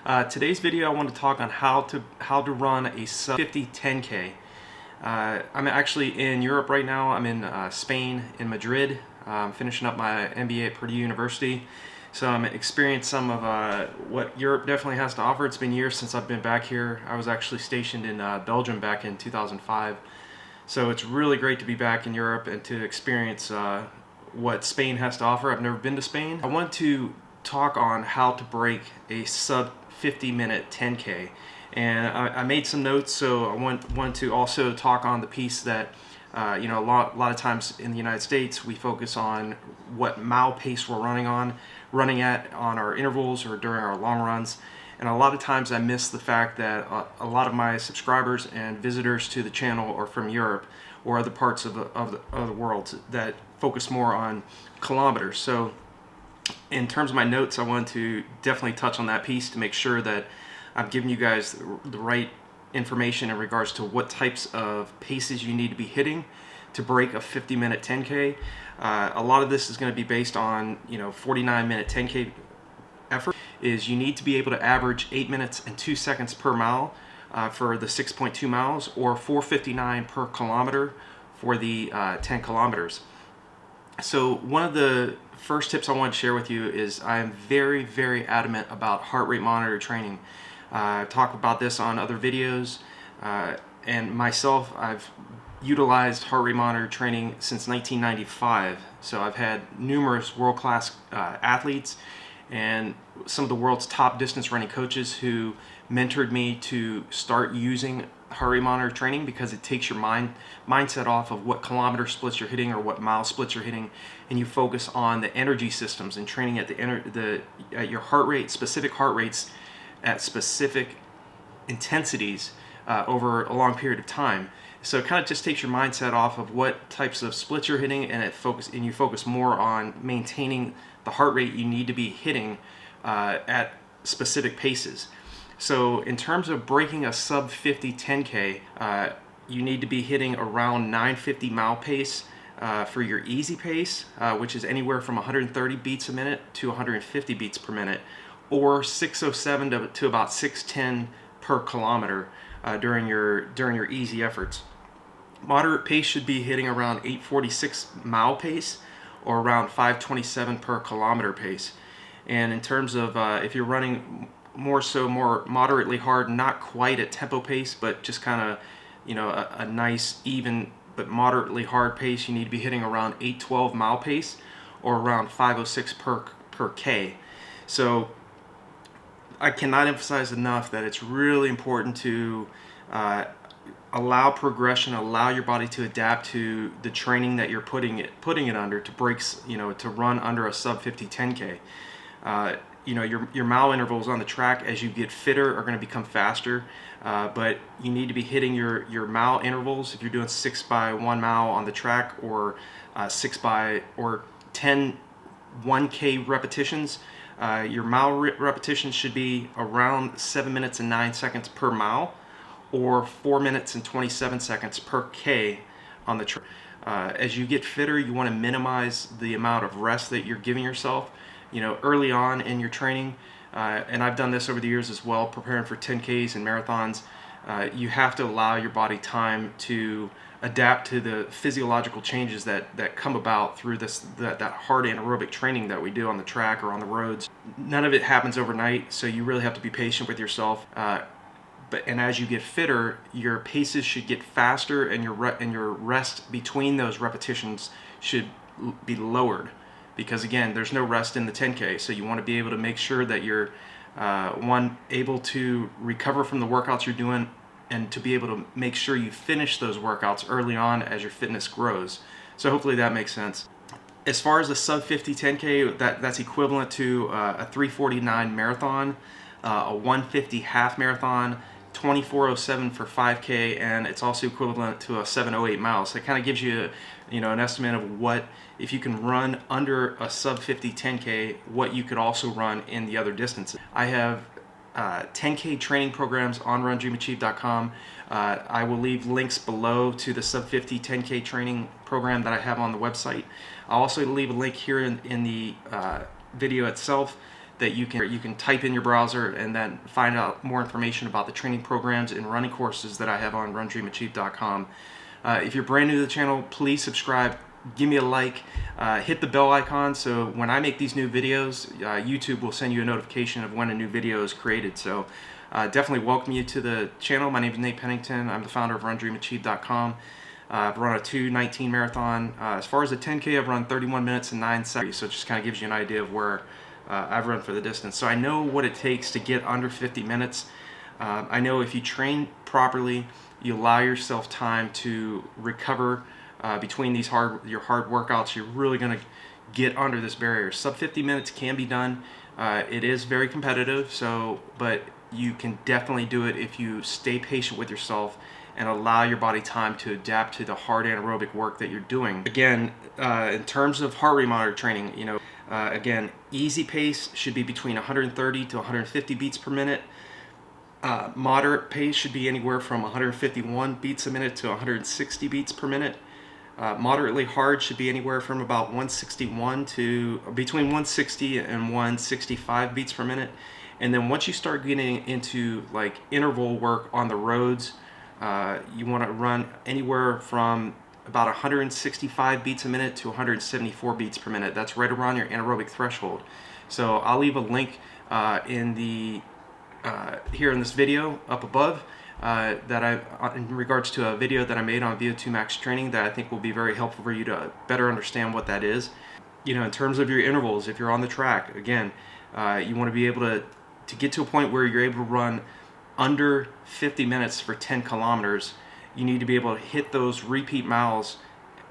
Today's video I want to talk on how to run a sub 50 10K. I'm actually in Europe right now. I'm in Spain, in Madrid. I'm finishing up my MBA at Purdue University. So I'm experiencing some of what Europe definitely has to offer. It's been years since I've been back here. I was actually stationed in Belgium back in 2005. So it's really great to be back in Europe and to experience what Spain has to offer. I've never been to Spain. I want to talk on how to break a sub 50-minute 10K, and I made some notes, so I want to also talk on the piece that a lot of times in the United States we focus on what mile pace we're running at on our intervals or during our long runs, and a lot of times I miss the fact that a lot of my subscribers and visitors to the channel are from Europe or other parts of the world that focus more on kilometers. So in terms of my notes, I want to definitely touch on that piece to make sure that I'm giving you guys the right information in regards to what types of paces you need to be hitting to break a 50-minute 10K. A lot of this is going to be based on 49-minute 10K effort. Is you need to be able to average 8 minutes and 2 seconds per mile for the 6.2 miles, or 4:59 per kilometer for the 10 kilometers. So one of the first tips I want to share with you is I am very adamant about heart rate monitor training. I've talked about this on other videos, and myself, I've utilized heart rate monitor training since 1995. So I've had numerous world-class athletes and some of the world's top distance running coaches who mentored me to start using heart rate monitor training, because it takes your mindset off of what kilometer splits you're hitting or what mile splits you're hitting, and you focus on the energy systems and training at at your heart rate, specific heart rates at specific intensities over a long period of time. So it kind of just takes your mindset off of what types of splits you're hitting, and you focus more on maintaining the heart rate you need to be hitting at specific paces. So in terms of breaking a sub 50 10K, you need to be hitting around 950 mile pace for your easy pace, which is anywhere from 130 beats a minute to 150 beats per minute, or 607 to about 610 per kilometer during your easy efforts. Moderate pace should be hitting around 846 mile pace, or around 527 per kilometer pace. And in terms of if you're running more moderately hard, not quite at tempo pace, but just kind of a nice even but moderately hard pace, you need to be hitting around 812 mile pace, or around 506 per K. So I cannot emphasize enough that it's really important to allow progression, allow your body to adapt to the training that you're putting it under to to run under a sub 50 10K. Your mile intervals on the track as you get fitter are going to become faster, but you need to be hitting your mile intervals if you're doing 6 by 1 mile on the track, or 10 1K repetitions. Your mile repetitions should be around 7 minutes and 9 seconds per mile, or 4 minutes and 27 seconds per K on the track. As you get fitter, you want to minimize the amount of rest that you're giving yourself early on in your training, and I've done this over the years as well, preparing for 10Ks and marathons. You have to allow your body time to adapt to the physiological changes that come about through that hard anaerobic training that we do on the track or on the roads. None of it happens overnight, so you really have to be patient with yourself. And as you get fitter, your paces should get faster, and your rest between those repetitions should be lowered, because again, there's no rest in the 10K. So you want to be able to make sure that you're able to recover from the workouts you're doing, and to be able to make sure you finish those workouts early on as your fitness grows. So hopefully that makes sense. As far as the sub 50 10K, that's equivalent to a 3:49 marathon, a 1:50 half marathon, 24:07 for 5K, and it's also equivalent to a 7:08 miles. So it kind of gives you an estimate of what, if you can run under a sub 50 10K, what you could also run in the other distances. I have 10K training programs on RunDreamAchieve.com. I will leave links below to the sub 50 10K training program that I have on the website. I'll also leave a link here in the video itself that you can type in your browser and then find out more information about the training programs and running courses that I have on RunDreamAchieve.com. If you're brand new to the channel, please subscribe, give me a like, hit the bell icon so when I make these new videos, YouTube will send you a notification of when a new video is created. So definitely welcome you to the channel. My name is Nate Pennington. I'm the founder of RunDreamAchieve.com. I've run a 2:19 marathon. As far as the 10K, I've run 31 minutes and 9 seconds, so it just kind of gives you an idea of where I've run for the distance. So I know what it takes to get under 50 minutes. I know if you train properly, you allow yourself time to recover between these your hard workouts, you're really going to get under this barrier. Sub 50 minutes can be done. It is very competitive, but you can definitely do it if you stay patient with yourself and allow your body time to adapt to the hard anaerobic work that you're doing. Again, in terms of heart rate monitor training, again, easy pace should be between 130 to 150 beats per minute. Moderate pace should be anywhere from 151 beats a minute to 160 beats per minute. Moderately hard should be anywhere from about 161 to between 160 and 165 beats per minute. And then once you start getting into like interval work on the roads, you want to run anywhere from about 165 beats a minute to 174 beats per minute. That's right around your anaerobic threshold. So I'll leave a link here in this video up above in regards to a video that I made on VO2 max training that I think will be very helpful for you to better understand what that is. In terms of your intervals, if you're on the track, again, you want to be able to get to a point where you're able to run under 50 minutes for 10 kilometers. You need to be able to hit those repeat miles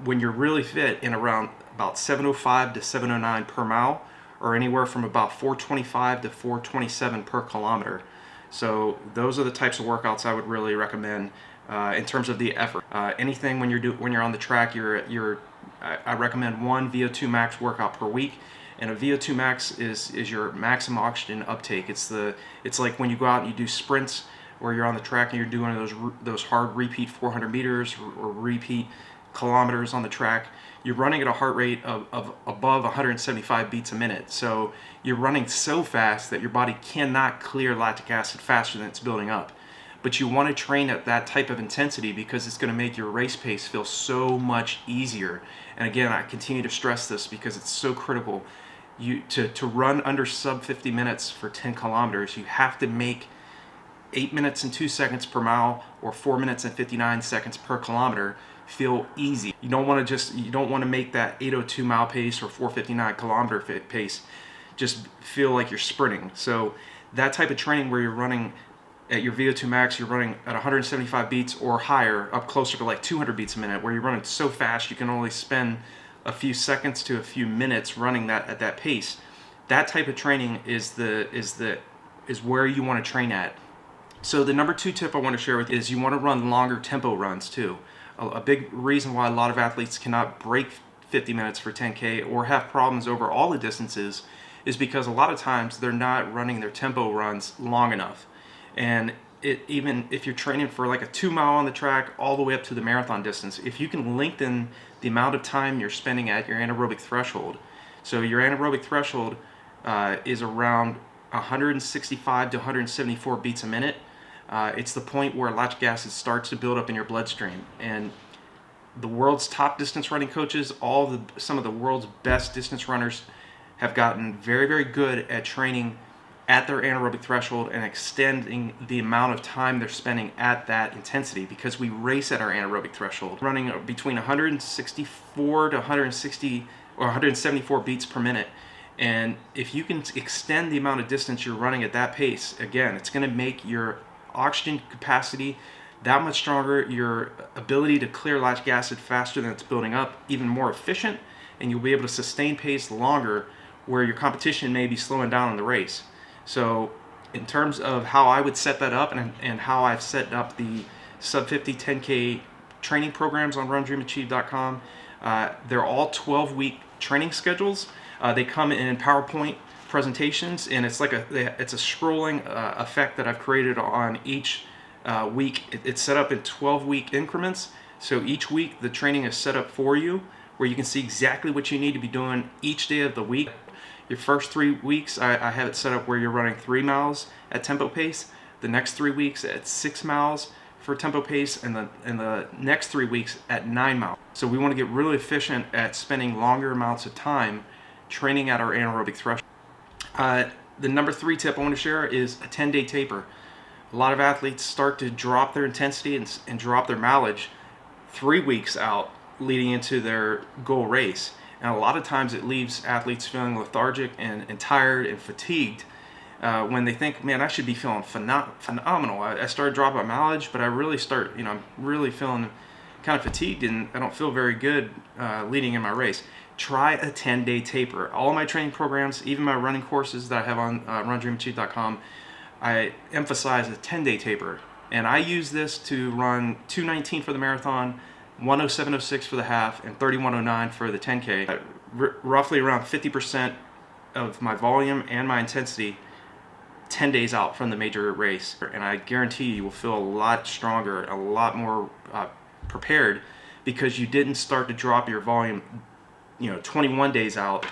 when you're really fit in around about 705 to 709 per mile, or anywhere from about 425 to 427 per kilometer. So those are the types of workouts I would really recommend in terms of the effort. Anything when you're on the track, I recommend one VO2 max workout per week. And a VO2 max is your maximum oxygen uptake. It's like when you go out and you do sprints, where you're on the track and you're doing those hard repeat 400 meters or repeat kilometers on the track. You're running at a heart rate of above 175 beats a minute. So you're running so fast that your body cannot clear lactic acid faster than it's building up. But you want to train at that type of intensity because it's going to make your race pace feel so much easier. And again, I continue to stress this because it's so critical. To run under sub 50 minutes for 10 kilometers, you have to make 8 minutes and 2 seconds per mile or 4 minutes and 59 seconds per kilometer feel easy. You don't want to make that 802 mile pace or 459 kilometer pace just feel like you're sprinting. So that type of training where you're running at your VO2 max, you're running at 175 beats or higher, up closer to like 200 beats a minute, where you're running so fast you can only spend a few seconds to a few minutes running that at that pace. That type of training is where you want to train at. So the number 2 tip I want to share with you is you want to run longer tempo runs too. A big reason why a lot of athletes cannot break 50 minutes for 10K or have problems over all the distances is because a lot of times they're not running their tempo runs long enough. And even if you're training for like a 2 mile on the track all the way up to the marathon distance, if you can lengthen the amount of time you're spending at your anaerobic threshold. So your anaerobic threshold is around 165 to 174 beats a minute. It's the point where lactic acid starts to build up in your bloodstream. And the world's top distance running coaches, some of the world's best distance runners have gotten very, very good at training at their anaerobic threshold and extending the amount of time they're spending at that intensity, because we race at our anaerobic threshold, running between 164 to 160 or 174 beats per minute. And if you can extend the amount of distance you're running at that pace, again, it's going to make your oxygen capacity that much stronger, your ability to clear lactic acid faster than it's building up even more efficient, and you'll be able to sustain pace longer where your competition may be slowing down in the race. So in terms of how I would set that up and how I've set up the sub 50 10K training programs on RunDreamAchieve.com, they're all 12-week training schedules. They come in PowerPoint presentations, and it's a scrolling effect that I've created on each week. It's set up in 12-week increments. So each week the training is set up for you where you can see exactly what you need to be doing each day of the week. Your first 3 weeks, I have it set up where you're running 3 miles at tempo pace. The next 3 weeks at 6 miles for tempo pace, and the next 3 weeks at 9 miles. So we want to get really efficient at spending longer amounts of time training at our anaerobic threshold. The number 3 tip I want to share is a 10-day taper. A lot of athletes start to drop their intensity and drop their mileage 3 weeks out leading into their goal race. And a lot of times it leaves athletes feeling lethargic and tired and fatigued when they think, man, I should be feeling phenomenal. I started dropping my mileage, but I really I'm really feeling kind of fatigued and I don't feel very good leading in my race. Try a 10-day taper. All my training programs, even my running courses that I have on RunDreamAchieve.com, I emphasize a 10-day taper. And I use this to run 2:19 for the marathon, 1:07:06 for the half, and 31:09 for the 10K. Roughly around 50% of my volume and my intensity 10 days out from the major race. And I guarantee you will feel a lot stronger, a lot more prepared, because you didn't start to drop your volume 21 days out.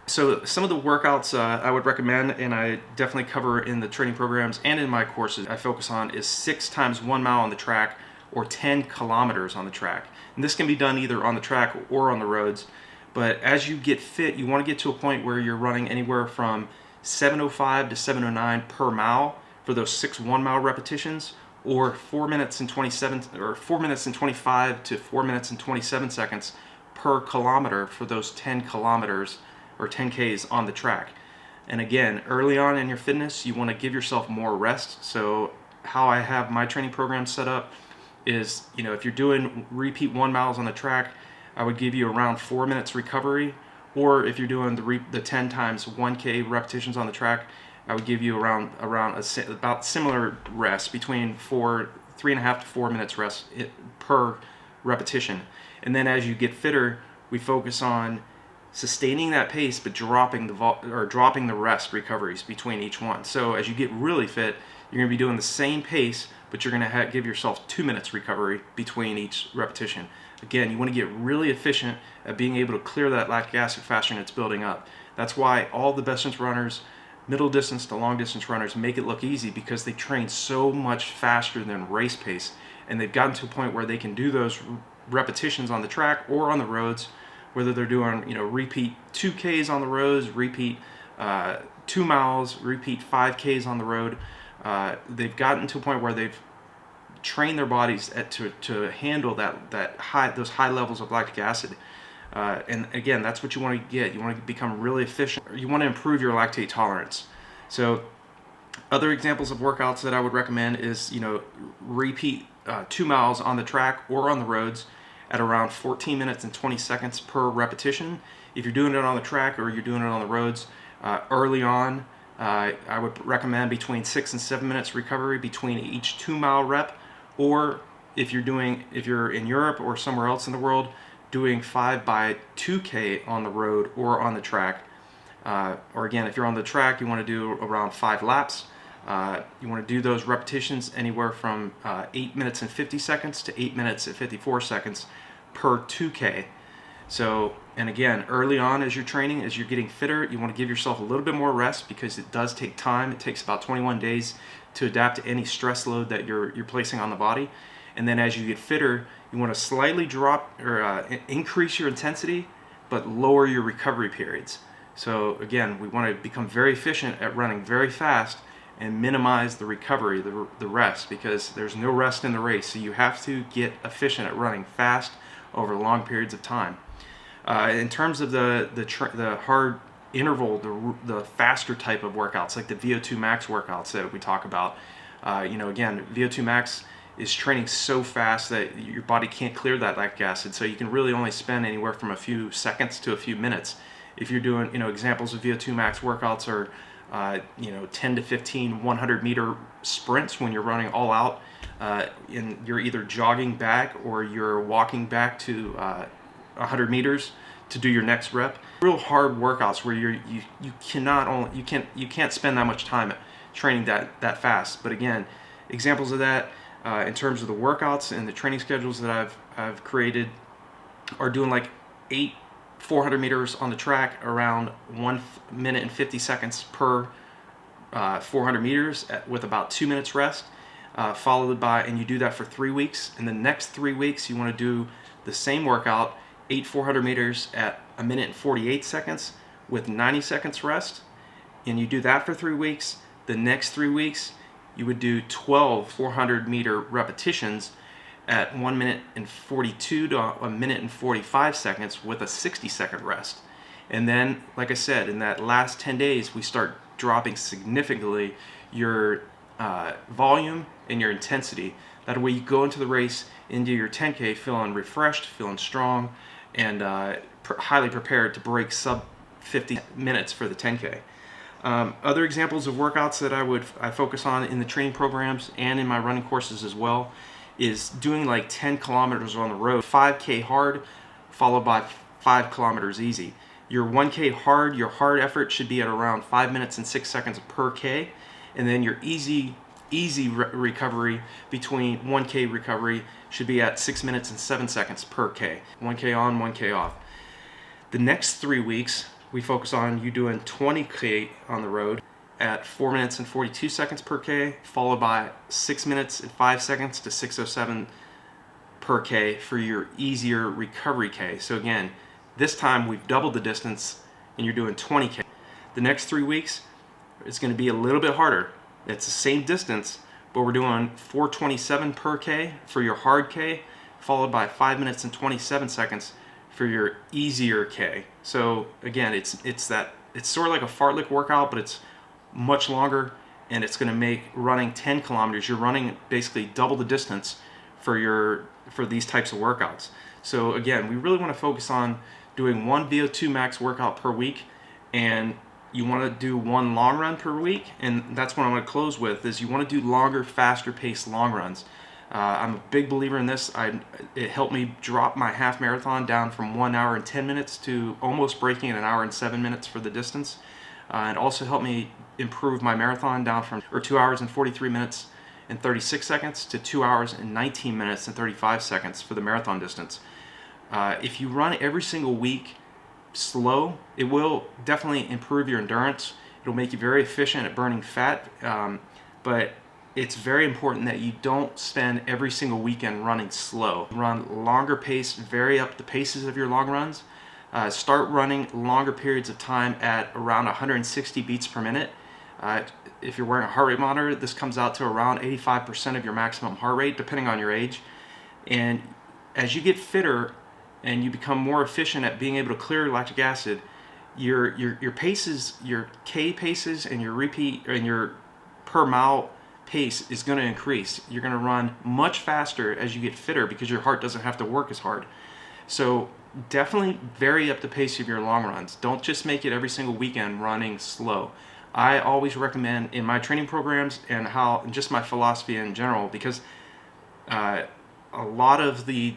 So some of the workouts I would recommend, and I definitely cover in the training programs and in my courses I focus on, is 6 times 1 mile on the track or 10 kilometers on the track. And this can be done either on the track or on the roads. But as you get fit, you want to get to a point where you're running anywhere from 7:05 to 7:09 per mile for those 6 1-mile repetitions, or 4 minutes and 25 to 4 minutes and 27 seconds per kilometer for those 10 kilometers or 10Ks on the track. And again, early on in your fitness, you want to give yourself more rest. So how I have my training program set up is, if you're doing repeat 1 miles on the track, I would give you around 4 minutes recovery. Or if you're doing the 10 times 1K repetitions on the track, I would give you about similar rest, between 3.5 to 4 minutes rest per repetition. And then as you get fitter, we focus on sustaining that pace, but dropping the rest recoveries between each one. So as you get really fit, you're going to be doing the same pace, but you're going to give yourself 2 minutes recovery between each repetition. Again, you want to get really efficient at being able to clear that lactic acid faster than it's building up. That's why all the best distance runners, middle distance to long distance runners, make it look easy, because they train so much faster than race pace, and they've gotten to a point where they can do those repetitions on the track or on the roads, whether they're doing repeat 2Ks on the roads, repeat 2 miles, repeat 5Ks on the road. They've gotten to a point where they've train their bodies to handle those high levels of lactic acid. And again, that's what you want to get. You want to become really efficient. You want to improve your lactate tolerance. So other examples of workouts that I would recommend is, repeat 2 miles on the track or on the roads at around 14 minutes and 20 seconds per repetition. If you're doing it on the track or you're doing it on the roads, early on, I would recommend between 6 and 7 minutes recovery between each 2-mile rep. Or if you're in Europe or somewhere else in the world, doing 5 by 2K on the road or on the track. Or again, if you're on the track, you want to do around 5 laps. You want to do those repetitions anywhere from 8 minutes and 50 seconds to 8 minutes and 54 seconds per 2K. So, and again, early on as you're training, as you're getting fitter, you want to give yourself a little bit more rest, because it does take time. It takes about 21 days to adapt to any stress load that you're placing on the body. And then as you get fitter, you want to slightly drop or increase your intensity, but lower your recovery periods. So again, we want to become very efficient at running very fast and minimize the recovery, the rest, because there's no rest in the race. So you have to get efficient at running fast over long periods of time. In terms of the hard interval, the faster type of workouts, like the VO2 max workouts that we talk about, again, VO2 max is training so fast that your body can't clear that lactic acid, so you can really only spend anywhere from a few seconds to a few minutes. If you're doing, examples of VO2 max workouts are 10 to 15 100-meter sprints when you're running all out, and you're either jogging back or you're walking back to 100 meters to do your next rep. Real hard workouts where you can't spend that much time training that fast. But again, examples of that in terms of the workouts and the training schedules that I've created are doing like 8 400 meters on the track, around 1 minute and 50 seconds per 400 meters with about 2 minutes rest, followed by, and you do that for 3 weeks. In the next 3 weeks, you want to do the same workout, 8 400 meters at 1 minute and 48 seconds with 90 seconds rest. And you do that for 3 weeks. The next 3 weeks, you would do 12 400 meter repetitions at 1 minute and 42 to 1 minute and 45 seconds with a 60-second rest. And then, like I said, in that last 10 days, we start dropping significantly your volume and your intensity. That way you go into the race, into your 10K feeling refreshed, feeling strong, and highly prepared to break sub 50 minutes for the 10K. Other examples of workouts that I focus on in the training programs and in my running courses as well is doing like 10 kilometers on the road, 5K hard, followed by 5 kilometers easy. Your 1K hard, your hard effort should be at around 5 minutes and 6 seconds per K, and then your easy recovery between 1K recovery should be at 6 minutes and 7 seconds per K. 1K on, 1K off. The next 3 weeks, we focus on you doing 20K on the road at 4 minutes and 42 seconds per K, followed by 6 minutes and 5 seconds to 6:07 per K for your easier recovery K. So again, this time we've doubled the distance and you're doing 20K. The next 3 weeks, it's going to be a little bit harder. It's the same distance, but we're doing 4:27 per K for your hard K, followed by 5 minutes and 27 seconds for your easier K. So again, it's sort of like a fartlek workout, but it's much longer, and it's going to make running 10 kilometers. You're running basically double the distance for these types of workouts. So again, we really want to focus on doing one VO2 max workout per week, and you want to do one long run per week, and that's what I'm going to close with, is you want to do longer, faster paced long runs. I'm a big believer in this. It helped me drop my half marathon down from 1 hour and 10 minutes to almost breaking at 1 hour and 7 minutes for the distance. It also helped me improve my marathon down from 2 hours and 43 minutes and 36 seconds to 2 hours and 19 minutes and 35 seconds for the marathon distance. If you run every single week slow, it will definitely improve your endurance. It'll make you very efficient at burning fat, but it's very important that you don't spend every single weekend running slow. Run longer pace, vary up the paces of your long runs. Start running longer periods of time at around 160 beats per minute. If you're wearing a heart rate monitor, this comes out to around 85% of your maximum heart rate, depending on your age. And as you get fitter and you become more efficient at being able to clear lactic acid, your paces, your K paces, and your repeat and your per mile pace is going to increase. You're going to run much faster as you get fitter because your heart doesn't have to work as hard. So definitely vary up the pace of your long runs. Don't just make it every single weekend running slow. I always recommend in my training programs and just my philosophy in general, because a lot of the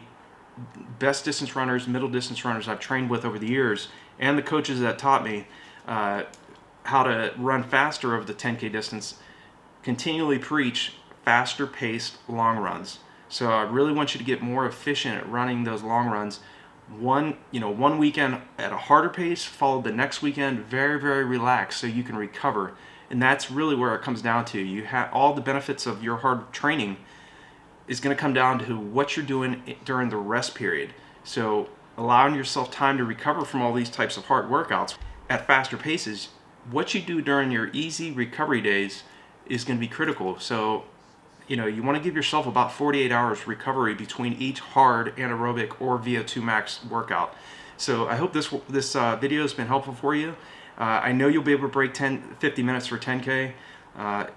best distance runners, middle distance runners I've trained with over the years, and the coaches that taught me how to run faster over the 10K distance, continually preach faster paced long runs. So I really want you to get more efficient at running those long runs. One weekend at a harder pace, followed the next weekend very, very relaxed so you can recover. And that's really where it comes down to. You have all the benefits of your hard training is going to come down to what you're doing during the rest period. So allowing yourself time to recover from all these types of hard workouts at faster paces, what you do during your easy recovery days is going to be critical. So, you want to give yourself about 48 hours recovery between each hard, anaerobic, or VO2 max workout. So I hope this video has been helpful for you. I know you'll be able to break 50 minutes for 10K.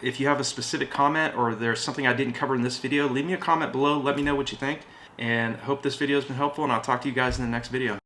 If you have a specific comment or there's something I didn't cover in this video, leave me a comment below. Let me know what you think. And hope this video has been helpful, and I'll talk to you guys in the next video.